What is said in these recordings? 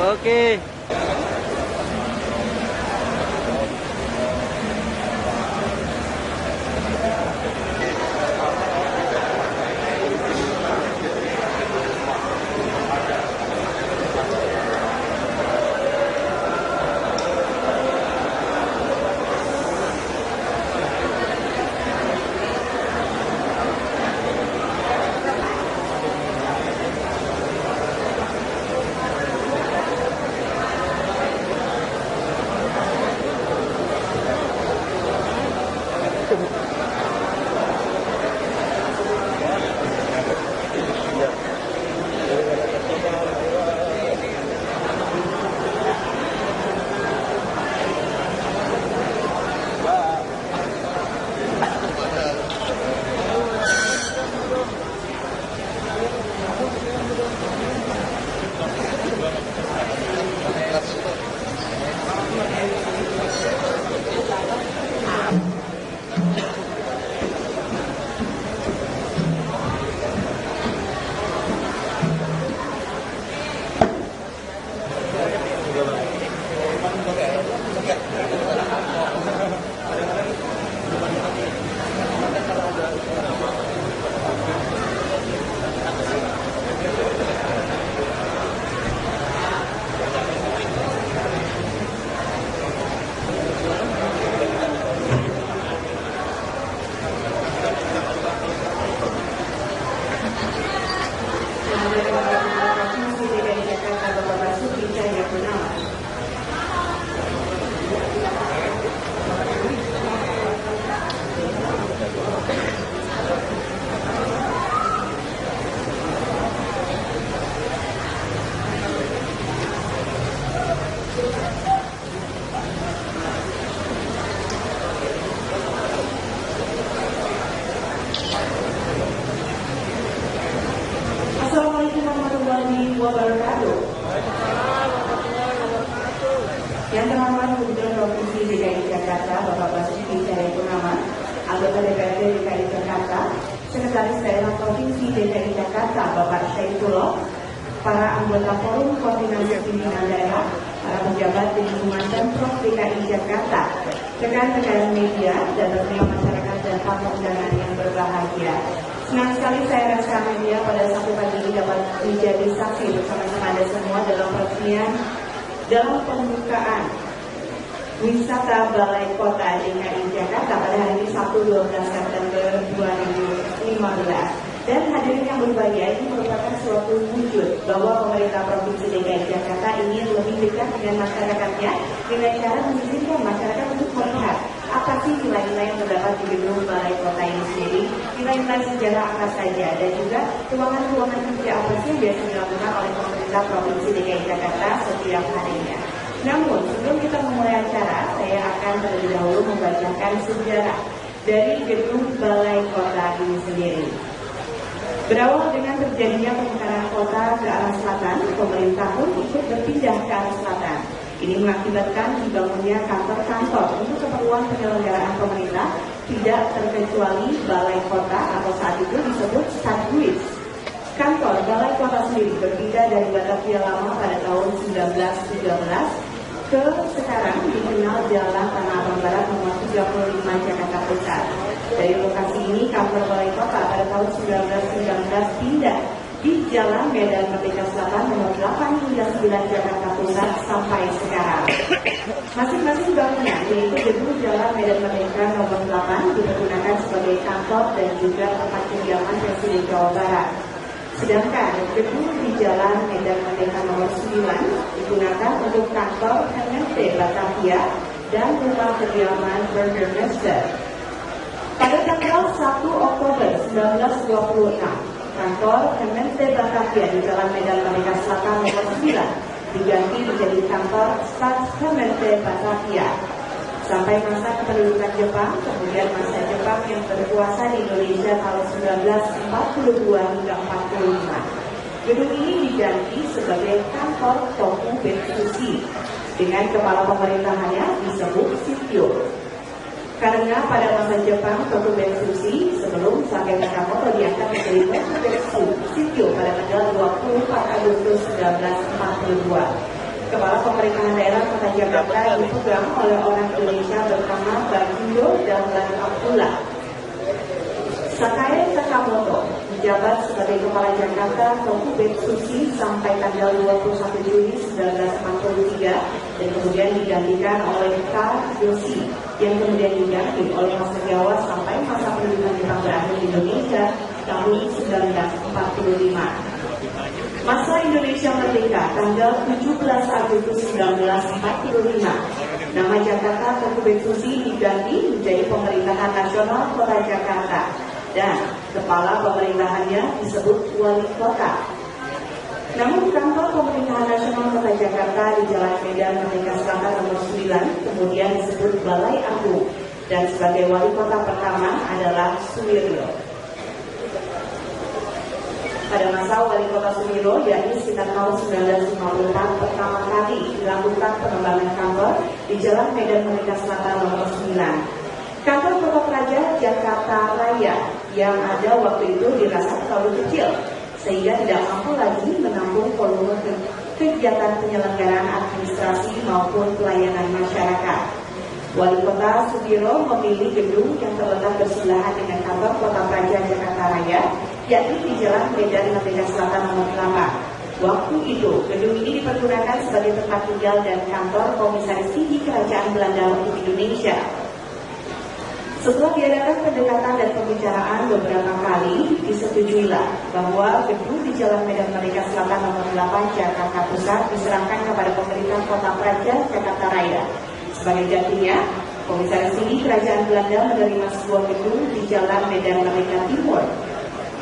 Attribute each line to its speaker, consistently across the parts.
Speaker 1: Oke.
Speaker 2: Assalamualaikum warahmatullahi wabarakatuh. Yang terhormat Gubernur Provinsi DKI Jakarta Bapak Basuki Cahayapurnama, anggota DPRD DKI Jakarta, Sekretaris Daerah Provinsi DKI Jakarta Bapak Syaifullah, para anggota Forum Koordinasi Pimpinan Daerah, para pejabat di lingkungan Pemprov DKI Jakarta, rekan-rekan media, dan tentunya masyarakat dan tamu undangan yang berbahagia. Senang sekali saya rasa media pada Sabtu pagi ini dapat menjadi saksi bersama-sama Anda semua dalam pembukaan wisata Balai Kota DKI Jakarta pada hari ini Sabtu 12 September 2015. Dan hadirin yang berbahagia, ini merupakan suatu wujud bahwa pemerintah Provinsi DKI Jakarta ingin lebih dekat dengan masyarakatnya dengan cara mengizinkan masyarakat untuk melihat apa sih nilai-nilai yang terdapat di gedung Balai Kota ini sendiri, nilai-nilai sejarah apa saja, dan juga ruangan-ruangan kerja apa sih yang biasa dilakukan oleh pemerintah Provinsi DKI Jakarta setiap harinya. Namun, sebelum kita memulai acara, saya akan terlebih dahulu membacakan sejarah dari gedung Balai Kota ini sendiri. Berawal dengan terjadinya pemekaran kota ke arah selatan, pemerintah pun ikut berpindah ke arah selatan. Ini mengakibatkan dibangunnya kantor-kantor untuk keperluan penyelenggaraan pemerintah, tidak terkecuali Balai Kota atau saat itu disebut Stadwis. Kantor Balai Kota sendiri berpindah dari Batavia Lama pada tahun 1913 ke sekarang dikenal Jalan Tanah Abang Barat nomor 35 Jakarta Pusat. Dari lokasi ini kantor Balai Kota pada tahun 1919 pindah di Jalan Medan Merdeka Selatan nomor 8 hingga 9 Jakarta Pusat sampai sekarang. Masing-masing bangunan yaitu gedung Jalan Medan Merdeka nomor 8 digunakan sebagai kantor dan juga tempat kediaman Presiden Jawa Barat. Sedangkan gedung di Jalan Medan Merdeka nomor 9 digunakan untuk kantor MNT Batavia dan rumah kediaman Burgermeister. Pada tanggal 1 Oktober 1926, kantor MNT Batavia di Jalan Medan Merdeka Selatan nomor 9 diganti menjadi kantor Stadtgemeente Batavia. Sampai masa kependudukan Jepang, kemudian masa Jepang yang berkuasa di Indonesia tahun 1942 hingga 45. Gedung ini diganti sebagai kantor Toku Betsushi dengan kepala pemerintahannya disebut Shityo. Karena pada masa Jepang Toku Betsushi sebelum Sake Nakamoto diangkat menjadi Toku Shityo pada tanggal 24 Agustus 1942. Kepala Pemerintahan Daerah Kota Jakarta dipegang oleh orang Indonesia bernama Bagindo Dahlan Abdullah. Sakae Sakamoto menjabat sebagai Kepala Jakarta Tokubet Susi sampai tanggal 21 Juli 1943 dan kemudian digantikan oleh K. Yosi yang kemudian diganti oleh Mas Setiawan sampai masa pemerintahan Jepang berakhir di Indonesia tahun 1945. Masa Indonesia Merdeka tanggal 17 Agustus 1945. Nama Jakarta Tokubet Susi diganti menjadi Pemerintahan Nasional Kota Jakarta dan kepala pemerintahannya disebut wali kota. Namun kantor Pemerintahan Nasional Kota Jakarta di Jalan Medan Merdeka Selatan nomor 9 kemudian disebut Balai Agung dan sebagai wali kota pertama adalah Suwiryo. Pada masa wali kota Suwiryo, yakni sekitar tahun 1954, pertama kali dilakukan pengembangan kantor di Jalan Medan Merdeka Selatan nomor 9. Kantor Kota Praja Jakarta Raya yang ada waktu itu dirasa terlalu kecil sehingga tidak mampu lagi menampung volume kegiatan penyelenggaraan administrasi maupun pelayanan masyarakat. Wali Kota Suwiryo memilih gedung yang terletak bersebelahan dengan kantor Kota Praja Jakarta Raya, yakni di Jalan Medan Merdeka Selatan nomor 8. Waktu itu, gedung ini dipergunakan sebagai tempat tinggal dan kantor Komisaris Tinggi Kerajaan Belanda untuk Indonesia. Setelah diadakan pendekatan dan pembicaraan beberapa kali, disetujuilah bahwa gedung di Jalan Medan Merdeka Selatan nomor 8 Jakarta Pusat diserahkan kepada pemerintah Kota Praja Jakarta Raya. Sebagai gantinya, Komisaris Tinggi Kerajaan Belanda menerima sebuah gedung di Jalan Medan Merdeka Timur.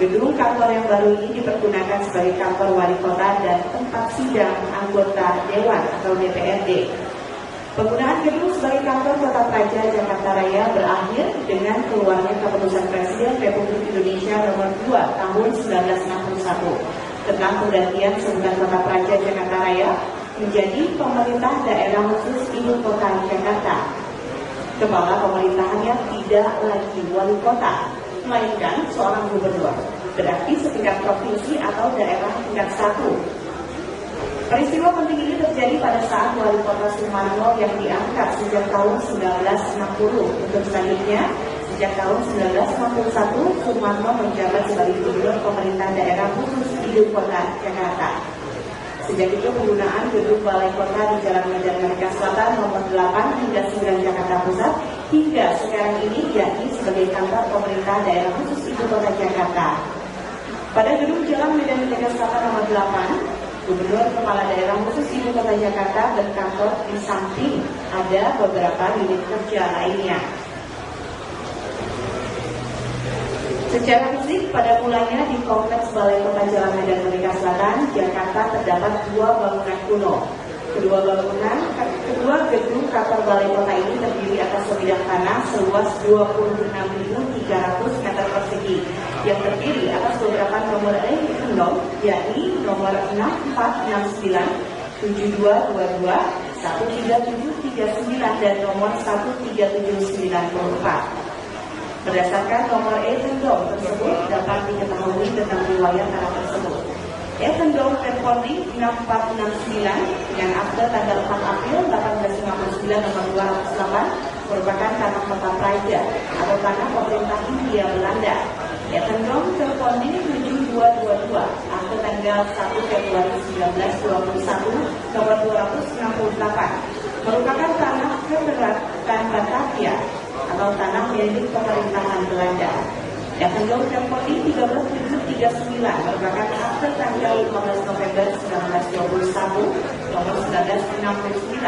Speaker 2: Gedung kantor yang baru ini dipergunakan sebagai kantor wali kota dan tempat sidang anggota Dewan atau DPRD. Penggunaan gedung sebagai kantor Kota Praja Jakarta Raya berakhir dengan keluarnya Keputusan Presiden Republik Indonesia nomor 2 tahun 1961 tentang penggantian sebutan Kota Praja Jakarta Raya menjadi Pemerintah Daerah Khusus Ibu Kota Jakarta. Kepala pemerintahannya tidak lagi wali kota, melainkan seorang gubernur, berarti setingkat provinsi atau daerah tingkat 1. Peristiwa penting ini terjadi pada saat wali kota Sumarno yang diangkat sejak tahun 1960. Untuk selanjutnya, sejak tahun 1961, Sumarno menjabat sebagai gubernur pemerintah daerah khusus Ibu Kota Jakarta. Sejak itu penggunaan gedung Balai Kota di Jalan Medan Merdeka Selatan nomor 8 hingga 9 Jakarta Pusat hingga sekarang ini yakni sebagai kantor pemerintah daerah khusus Ibu Kota Jakarta. Pada gedung Jalan Medan Merdeka Selatan nomor 8, Gubernur Kepala Daerah Khusus Ibu Kota Jakarta berkantor di samping ada beberapa unit kerja lainnya. Secara fisik, pada mulanya di Kompleks Balai Kota Jalan Medan Merdeka Selatan, Jakarta terdapat dua bangunan kuno. Kedua gedung kantor Balai Kota ini terdiri atas sebidang tanah seluas 26.300 meter persegi yang terdiri atas beberapa nomor elektronik, yakni nomor 6469, 7222, 13739 dan nomor 13794. Berdasarkan nomor Etendom tersebut dapat diketahui tentang riwayat tanah tersebut. Etendom Terponding 6469 dengan akte tanggal 4 April 1859 nomor 208 merupakan tanah Kota Praja atau tanah pemerintah Hindia Belanda. Etendom Terponding 7222 akte tanggal 1 Februari 1921 nomor 268 merupakan tanah Kemerdekaan Batavia atau tanah milik pemerintahan Belanda. Etendom Terponding 13739 merupakan akte tanggal 15 November 1921 nomor 1969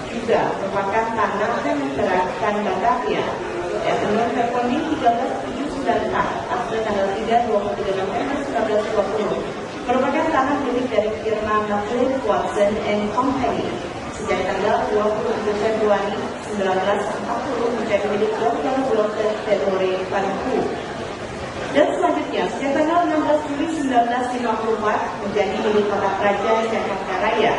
Speaker 2: juga merupakan tanah Kemerdekaan Batavia. Etendom Terponding 13794 akte tanggal 23 November 1920 merupakan tanah milik dari firma Maclean Watson and Company. Sejak tanggal 20 Februari 1940 menjadi milik Dr. Walter Theodore Panku. Dan selanjutnya, sejak tanggal 16 Juli 1954 menjadi milik Kota Praja Jakarta Raya.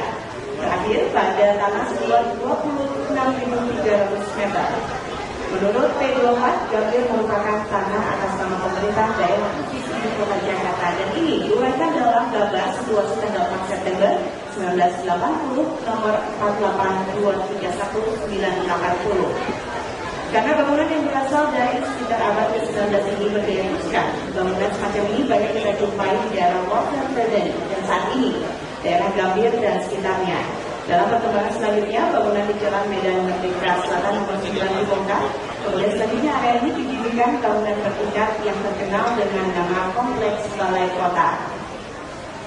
Speaker 2: Terakhir pada tanah seluas 26.300 meter. Menurut P2H, Gambir merupakan tanah atas nama pemerintah daerah khusus Ibu Kota Jakarta. Dan ini diuraikan dalam Gabah 12 tanggal 4 September 1980 nomor 48231-980. Karena bangunan yang berasal dari sekitar abad ke-19 ini berdaya teruskan, bangunan semacam ini banyak kita jumpai di daerah Walker Garden dan saat ini daerah Gambir dan sekitarnya. Dalam perkembangan selanjutnya, bangunan di Jalan Medan Merdeka Selatan nomor 9 dibongkar. Kemudian selanjutnya area ini dijadikan bangunan bertingkat yang terkenal dengan nama Kompleks Balai Kota.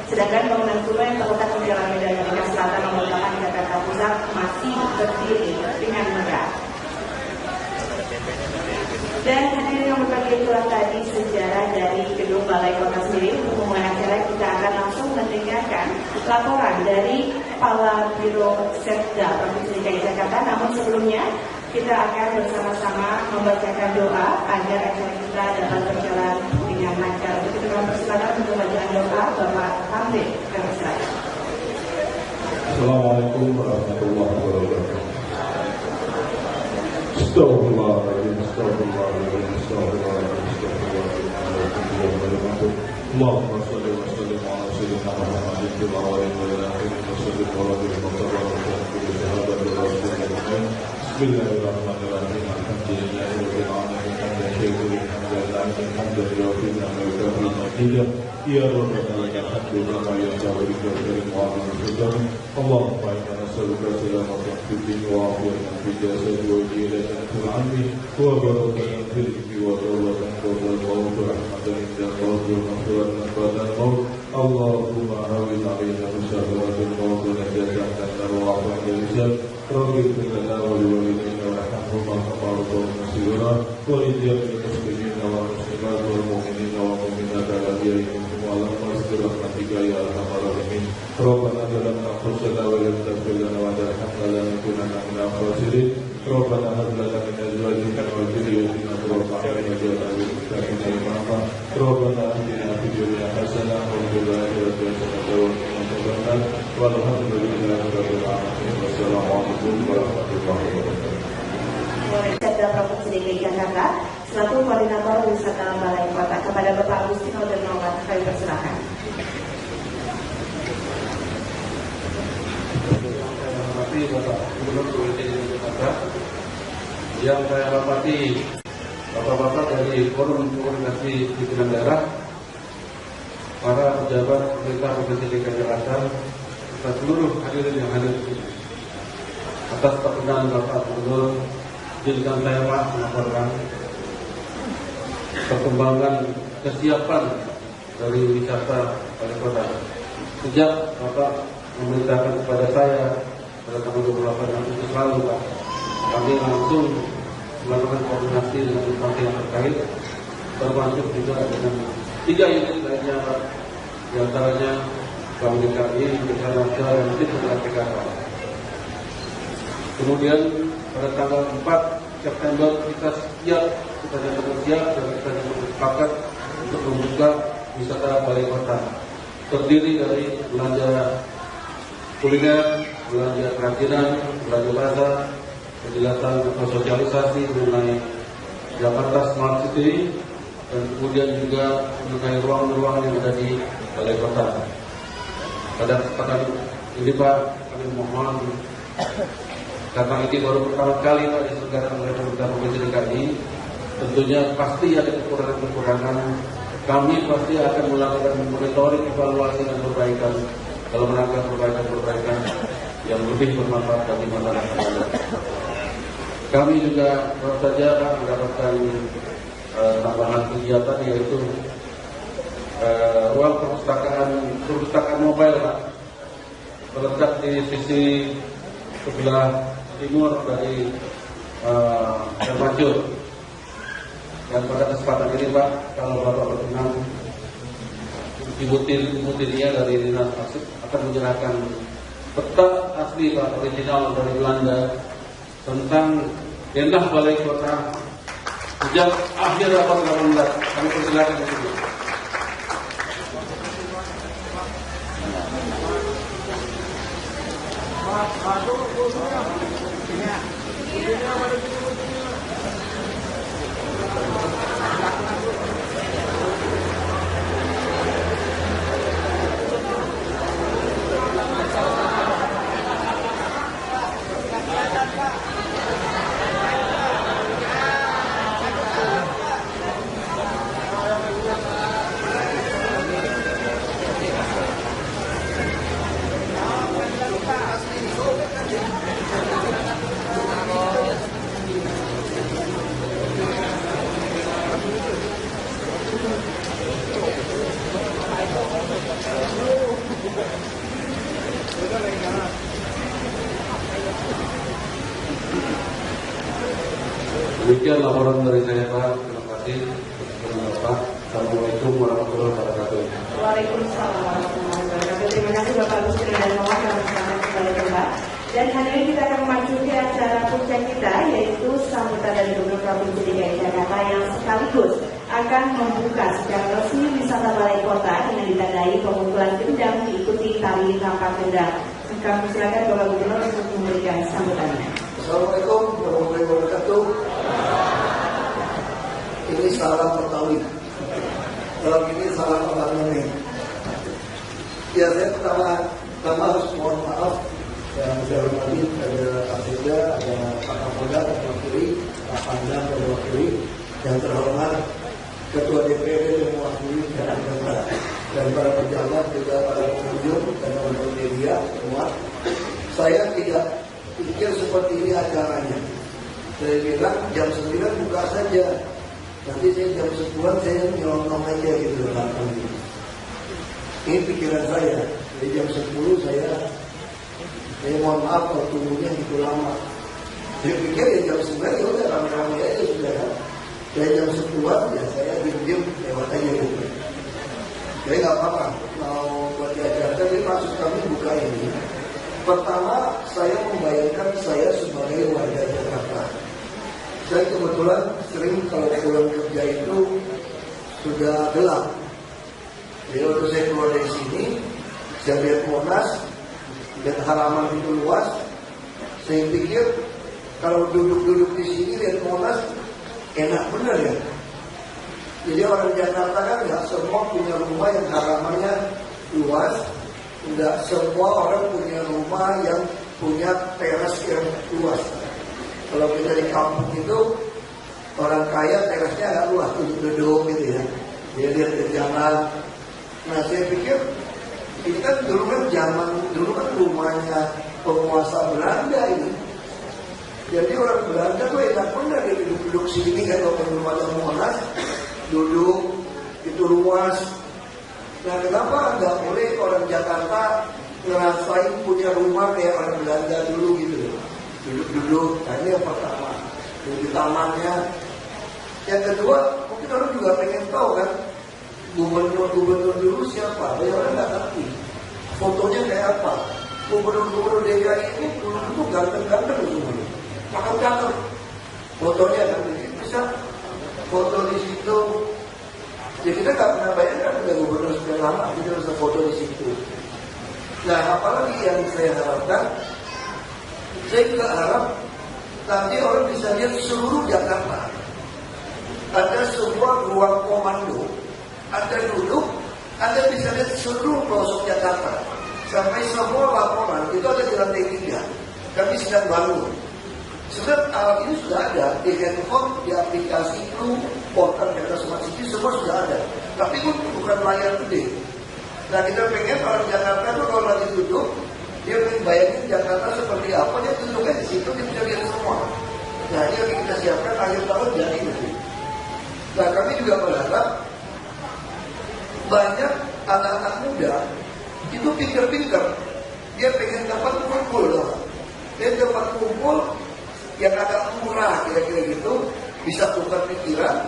Speaker 2: Sedangkan bangunan kuno yang terletak di Jalan Medan Merdeka Selatan nomor 8 Jakarta Pusat masih berdiri dengan megah. Dan hadirin yang berbahagia, itulah tadi sejarah dari gedung Balai Kota sendiri. Untuk memulai acara kita akan langsung mendengarkan laporan dari Kepala Biro Setda Provinsi DKI Jakarta. Namun sebelumnya kita akan bersama-sama membacakan doa agar acara kita dapat berjalan dengan lancar. Untuk kita persilakan untuk bacaan doa Bapak Hamid. Kami silakan.
Speaker 1: Assalamualaikum warahmatullahi wabarakatuh. Astagfirullahaladzim, astagfirullahaladzim, astagfirullahaladzim, astagfirullahaladzim. Allahumma salli wa sallim ala sayyidina Muhammadin fil awwalin wal akhirin wa sallim ala nabiyyina Muhammadin wa ala sahabatin rasulillah. Bismillahirrahmanirrahim. Alhamdulillahi rabbil alamin. Hamdan syakiran hamdan yafi'u ni'amahu wa yazidu. Ya Rabbana lakal hamdu kama yanbaghi li jalali wajhika. Allahumma inna nas'aluka salamatan fid din wa afiyatan fid jasad wa hidayatan fil 'ilmi wa barakatan fil ilmi wa tawbatan qabla al-maut wa rahmatan inda al-maut wa maghfiratan ba'da al-maut. Allahumma hawwin 'alaina musabbatal maut wa najatan wa afwan al-rizq. Rabbi ighfir lana wa li walidayna warhamhuma kama rabbayana shighara wa li jami'il muslimina wal muslimat wal mu'minina wal mu'minat al-ahya'i alam rahmatika ya arhamar rahimin. Rabbana zalamna anfusana wa lam taghfir lana wa tarhamna lanakunanna minal khasirin. Rabbana hab lana min azwajina wa dhurriyyatina qurrata a'yun waj'alna lil muttaqina imama. Rabbana atina fid dunya hasanah wa fil akhirati hasanah wa qina adzaban nar. Walhamdulillahi rabbil alamin. Wassalamualaikum warahmatullahi wabarakatuh.
Speaker 2: Setda Provinsi DKI Jakarta selaku Koordinator Wisata Balai Kota. Kepada Bapak Agustino Darmawan, kami persilakan.
Speaker 3: Saya hormati Bapak Gubernur Provinsi DKI Jakarta, yang saya hormati Bapak-bapak dari Forum Koordinasi Pimpinan Daerah, para pejabat pemerintah Provinsi DKI Jakarta, serta seluruh hadirin yang hadir di sini. Atas perkenan Bapak Gubernur, izinkan saya Pak melaporkan perkembangan kesiapan dari wisata Balai Kota. Sejak Bapak memerintahkan kepada saya pada tanggal 28 Agustus lalu, Pak, kami langsung melakukan koordinasi dengan instansi yang terkait, termasuk juga dengan 3 unit lainnya, Pak, di antaranya Bank DKI, Desa Raja, dan Tim PKK. Kemudian pada tanggal 4 September kita siap dan kita sepakat untuk membuka wisata Balai Kota. Terdiri dari belanja kuliner, belanja kerajinan, belanja pasar, penjelasan atau sosialisasi mengenai Jakarta Smart City, dan kemudian juga mengenai ruang-ruang yang ada di Balai Kota. Pada kesempatan ini Pak, kami mohon, karena ini baru pertama kali Pak diselenggarakan oleh pemerintah Provinsi DKI, tentunya pasti ada kekurangan-kekurangan. Kami pasti akan melakukan monitoring, evaluasi dan perbaikan dalam rangka perbaikan yang lebih bermanfaat bagi masyarakat. Kami juga baru saja Pak mendapatkan tambahan kegiatan, yaitu ruang perpustakaan mobile Pak, terletak di sisi sebelah timur dari Termancur. Dan pada kesempatan ini Pak, kalau Bapak berkenan, Ibu Tinia dari Dinas Arsip akan menyerahkan peta asli Pak, original dari Belanda tentang denah Balai Kota sejak akhir abad 18. Kami persilakan di sini. Demikian laporan dari saya Pak. Terima kasih. Bapak. Assalamualaikum warahmatullahi wabarakatuh.
Speaker 2: Waalaikumsalam warahmatullahi wabarakatuh. Terima kasih Bapak Gusri dan Mawar yang bersama kembali Pak. Dan hadirin kita akan memasuki acara puncak kita, yaitu sambutan dari Gubernur Provinsi DKI Jakarta yang sekaligus akan membuka secara resmi wisata Balai Kota dengan ditandai pemukulan gendang diikuti tari rampak gendang. Kami silakan Bapak Gubernur untuk memberikan sambutannya.
Speaker 4: Assalamualaikum warahmatullahi wabarakatuh. Ini salam Betawi. Kalau ini salam orang Nenek. Ya, saya pertama harus mohon maaf yang saya hormati ada Pak Sekda, ada Pak Kapolda, Pak Wakili, Pak Pangdam, Pak Wakili, yang terhormat Ketua DPRD yang mewakili Jakarta, dan para pejabat juga para pengunjung dan teman-teman media semua. Saya tidak pikir seperti ini acaranya. Saya bilang jam 9 buka saja. Nanti saya jam 10 saya nyelonong aja gitu datang. Ini pikiran saya. Jadi jam 10 saya mohon maaf kalau tunggunya itu lama. Saya pikir ya jam 9 ya udah rame-rame aja sudah kan. Saya jam 10 ya saya diam-diam lewat aja gitu. Jadi nggak apa-apa mau buat acara. Tapi maksud kami buka ini. Pertama saya membayangkan saya sebagai warga Jakarta. Saya kebetulan sering kalau pulang kerja itu sudah gelap. Jadi waktu saya keluar dari sini, saya lihat Monas, lihat halaman itu luas. Saya pikir kalau duduk-duduk di sini lihat Monas enak bener ya. Jadi orang Jakarta kan nggak semua punya rumah yang halamannya luas, nggak semua orang punya rumah yang punya teras yang luas. Kalau kita di kampung itu orang kaya terasnya agak luas, duduk gitu ya. Dia lihat ke jalan. Nah saya pikir ini kan dulu kan rumahnya penguasa Belanda ini. Jadi orang Belanda tuh enak benar dia duduk sini kan kalau rumahnya Monas, duduk itu luas. Nah kenapa nggak boleh orang Jakarta ngerasain punya rumah kayak orang Belanda dulu gitu? Duduk-duduk, nah ini yang pertama. Di tamannya. Yang kedua, mungkin orang juga pengen tahu kan gubernur dulu siapa? Banyak orang nggak ngerti. Fotonya kayak apa? Gubernur DKI ini dulu ganteng-ganteng semuanya. Cakep-cakep. Fotonya kan bisa foto di situ. Ya kita nggak pernah bayangkan ada gubernur sudah lama kita bisa foto di situ. Nah apalagi yang saya harapkan, saya juga harap nanti orang bisa lihat seluruh Jakarta. Ada sebuah ruang komando, Anda duduk, Anda bisa lihat seluruh pelosok Jakarta. Sampai semua laporan itu ada di lantai 3. Kami sedang bangun. Sebenarnya alat ini sudah ada di handphone, di aplikasi Clue, portal Jakarta Smart City, semua sudah ada. Tapi itu bukan layar gede. Nah kita pengen orang Jakarta itu kalau lagi duduk, dia pengen bayangin Jakarta seperti apa, dia duduknya di situ, dia bisa lihat semua. Nah ini yang kita siapkan akhir tahun jadi nanti. Nah kami juga berharap banyak anak-anak muda itu pinter-pinter, dia pengen tempat kumpul loh. Dia tempat kumpul yang agak murah kira-kira gitu, bisa tukar pikiran.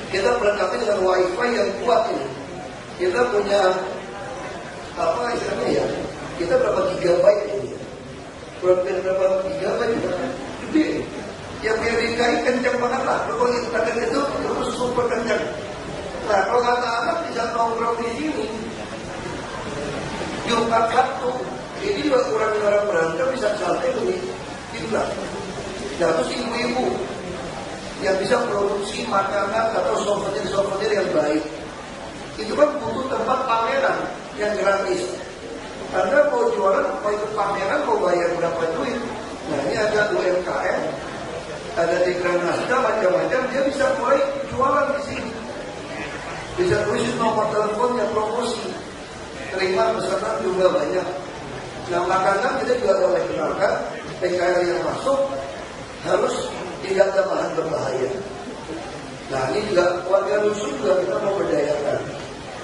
Speaker 4: Kita melengkapi dengan wifi yang kuat ini. Kita punya apa istilahnya ya? Kita berapa gigabyte ini? Berapa gigabyte juga gede. Yang DKI kencang banget lah. Kalau kita itu terus super kencang. Nah kalau anak-anak bisa nongkrong di sini, Jumat Sabtu, ini juga kurang orang berantem bisa santai lebih tinggal. Nah terus ibu-ibu yang bisa produksi makanan atau souvenir yang baik, itu kan butuh tempat pameran yang gratis. Anda mau jualan, mau ikut pameran, mau bayar berapa duit? Nah ini ada UMKM, ada Dekranasda, macam-macam, dia bisa mulai jualan di sini. Bisa tulis nomor teleponnya, promosi, terima pesanan juga banyak. Nah makanan kita juga boleh kenalkan, PKL yang masuk harus tidak ada bahan berbahaya. Nah ini juga warga rusun juga kita mau berdayakan.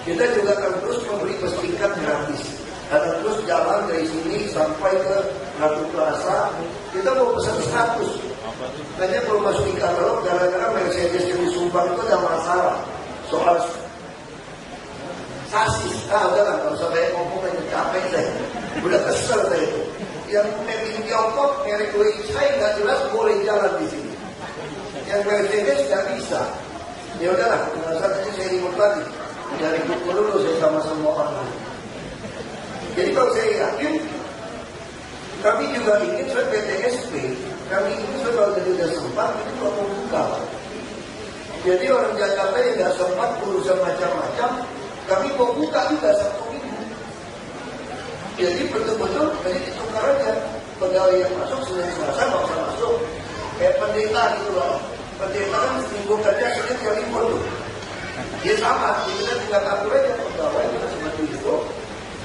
Speaker 4: Kita juga akan terus memberi bus tingkat gratis. Ada terus jalan dari sini sampai ke Ratu Plaza. Kita mau pesan 100. Makanya belum masuk di katalog gara-gara Mercedes yang disumbang itu ada masalah soal sasis. Udahlah, kalau usah banyak ngomong aja, capek saya. Udah kesel saya itu. Yang merek Tiongkok, merek saya nggak jelas boleh jalan di sini. Yang Mercedes nggak bisa. Ya udahlah, saat ini saya ribut lagi. Dari buku dulu saya sama semua orang. Jadi kalau saya yakin, kami juga ingin soal PTSP, kami ingin soal kalau jadi udah sempat, itu mau membuka. Jadi orang Jakarta yang nggak sempat urusan macam-macam, kami mau buka juga Sabtu Minggu. Jadi betul-betul dari ditukar aja pegawai yang masuk Senin Selasa nggak usah masuk. Kayak pendeta gitu loh. Pendeta kan minggu kerja Senin kali libur tuh. Dia sama, kita tinggal atur aja pegawai kita seperti itu.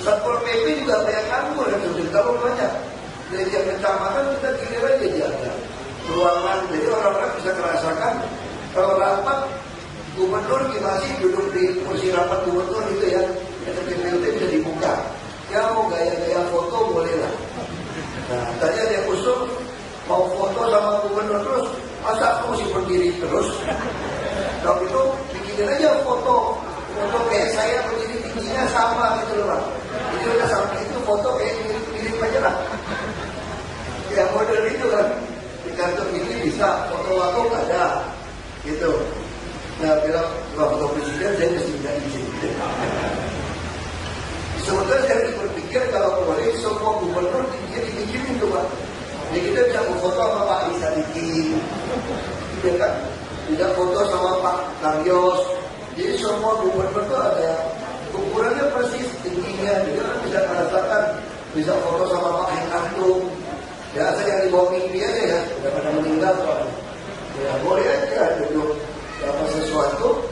Speaker 4: Satpol PP juga banyak nganggur dan sudah banyak. Dari tiap kecamatan kita kirim aja jaga ruangan. Jadi orang-orang bisa merasakan kalau rapat gubernur masih duduk di kursi rapat gubernur itu ya, PPT bisa dibuka. Ya mau gaya-gaya foto boleh lah. Nah tadi ada yang usul mau foto sama gubernur terus, masa aku mesti berdiri terus? Kalau itu bikin aja foto kayak saya berdiri tingginya sama gitu loh Pak. Jadi udah sampai itu foto kayak mirip aja lah. Ya model itu kan di kantor ini bisa foto aku ada gitu. Nah bilang foto presiden saya mesti tidak izin. Sebetulnya saya berpikir kalau boleh semua gubernur dibikin itu Pak. Jadi kita bisa foto sama Pak Isa Diki, ya kan? Tidak foto sama Pak Karyos. Jadi semua gubernur itu ada ukurannya persis tingginya. Jadi orang bisa merasakan bisa foto sama Pak Henkantung. Ya asal yang dibawa mimpi aja ya, udah pada meninggal soalnya. Ya boleh aja duduk apa sesuatu.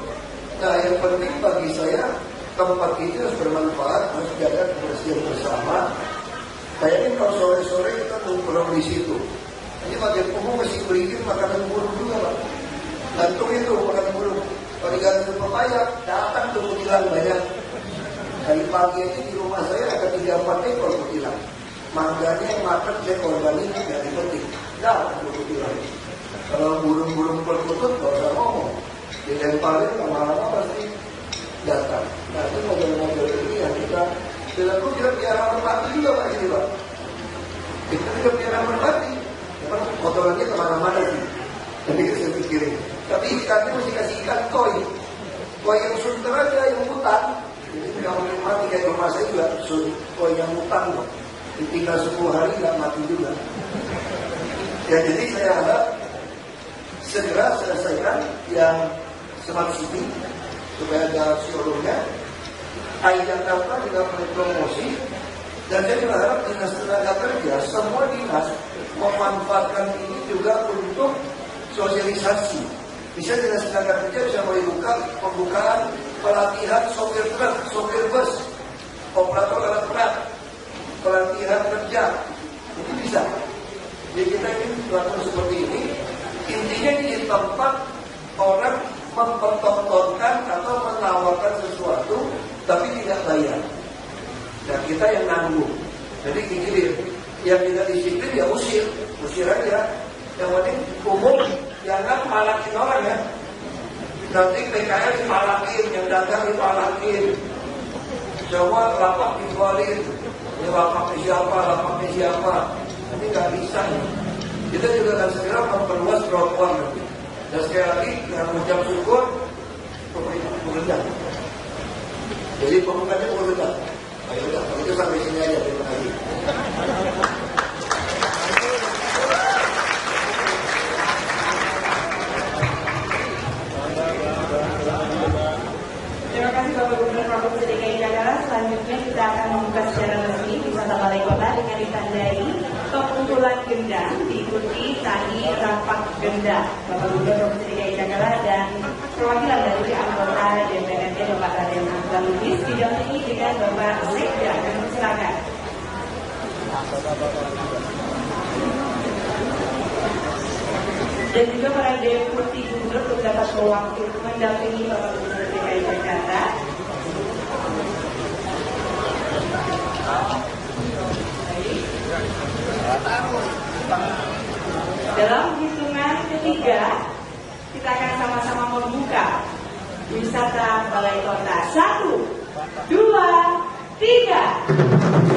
Speaker 4: Nah yang penting bagi saya tempat itu harus bermanfaat, harus jaga kebersihan bersama. Bayangin kalau sore-sore kita nongkrong di situ. Ini bagian umum masih berikan makanan burung juga Pak. Gantung itu makanan burung. Kalau digantung pepaya, datang tuh kutilang banyak. Dari pagi ini di rumah saya ada 3-4 ekor kutilang. Mangganya yang makan saya korbanin tidak dipetik. Dah tuh kutilang. Kalau burung-burung perkutut nggak usah ngomong. Dilemparin lama-lama pasti datang. Nah itu model-model ini yang kita dilakukan kita piara merpati juga Pak ini Pak. Kita juga piara merpati. Memang kotorannya kemana-mana sih. Jadi saya pikirin. Tapi ikannya mesti kasih ikan koi. Koi yang sunter aja, yang hutan. Jadi kalau mati kayak rumah saya juga koi yang hutan kok. Tinggal 10 hari nggak mati juga. Ya jadi saya harap segera selesaikan yang smart city supaya ada showroomnya. AI Jakarta juga berpromosi dan saya juga harap dinas tenaga kerja semua dinas memanfaatkan ini juga untuk sosialisasi. Bisa dinas tenaga kerja bisa membuka pembukaan pelatihan sopir truk, sopir bus, operator alat berat, pelatihan kerja. Ini bisa. Jadi kita ingin melakukan seperti ini. Intinya di tempat orang mempertontonkan atau menawarkan sesuatu tapi tidak bayar. Dan kita yang nanggung. Jadi gini, yang tidak disiplin ya usir aja. Yang penting umum jangan malakin orang ya. Nanti PKL dimalakin, yang dagang dimalakin. Semua lapak dijualin. Ini lapaknya siapa. Nanti nggak bisa. Kita juga akan segera memperluas trotoar nanti. Dan sekali lagi dengan mengucap syukur pemerintah. Jadi pembukaannya pemerintah. Ayo udah, kalau itu sampai sini aja. Terima kasih.
Speaker 2: Terima kasih Bapak Gubernur Provinsi DKI Jakarta. Selanjutnya kita akan membuka secara resmi wisata Balai Kota dengan ditandai pengumpulan gendang diikuti tadi rapat gendang Bapak Gubernur Provinsi DKI Jakarta dan perwakilan dari anggota DPRD Bapak Raden Ahmad Lubis didampingi dengan Bapak Sekda. Silakan. Dan juga para deputi gubernur untuk dapat mewakili mendampingi Bapak Gubernur DKI Jakarta. Dalam hitungan 3, kita akan sama-sama membuka wisata Balai Kota. 1, 2, 3.